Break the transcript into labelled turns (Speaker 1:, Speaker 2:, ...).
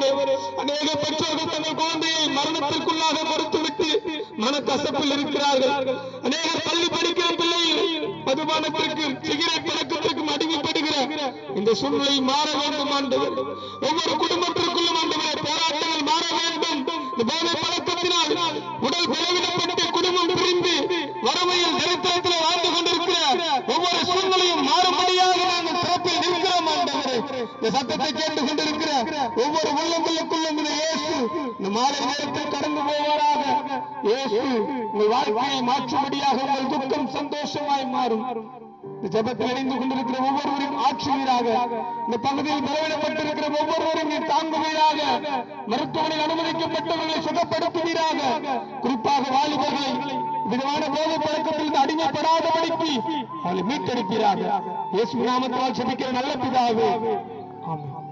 Speaker 1: ஆண்டவரே, அநேக பெற்றோர்கள் தங்கள் குழந்தையை மரணத்திற்குள்ளாக கொடுத்துவிட்டு மனக்கசப்பில் இருக்கிறார்கள். அநேகர் பள்ளி படிக்கிற பிள்ளைகள் மதுபானத்திற்கு சிகரெட் பழக்கத்திற்கும் அடிமைப்படுகிற இந்த சூழ்நிலை மாற வேண்டும் ஆண்டவர். ஒவ்வொரு குடும்பத்திற்குள்ளும் ஆண்டவரே போராட்டங்கள் மாற வேண்டும். இந்த போதை பழக்கத்தினால் உடல் பலவீனப்பட்டு குடும்பம் பிரிந்து வறுமையில் தரித்திரத்தில் வாழ்ந்து கொண்டிருக்கிற ஒவ்வொரு சூழ்நிலையும் மாறுபடியாக நாங்கள் சிறப்பில் நிற்கிறோம் ஆண்டவரே. இந்த சத்தத்தை கேட்டுக் கொண்டிருக்கிற ஒவ்வொரு உள்ளங்களுக்குள்ளும் இந்த இயேசு இந்த மாலை நேரத்தில் கடந்து போவாராக. இயேசு உங்கள் வாழ்க்கையை மாற்றும்படியாக உங்கள் துக்கம் சந்தோஷமாய் மாறும். இந்த ஜெபத்தில் இணைந்து கொண்டிருக்கிற ஒவ்வொருவரையும் ஆற்றுவீராக. இந்த பகுதியில் பலவீனப்பட்டிருக்கிற ஒவ்வொருவரையும் நீ தாங்குவீராக. மருத்துவமனையில் அனுமதிக்கப்பட்டவர்களை சுகப்படுத்துவீராக. குறிப்பாக வாலிபர்களை விதமான போதை பழக்கத்தில் அடிமைப்படாதபடிக்கு அவளை மீட்டெடுப்பீராக. இயேசு நாமத்தால் ஜெபிக்கிற நல்ல பிதாவே, ஆமென்.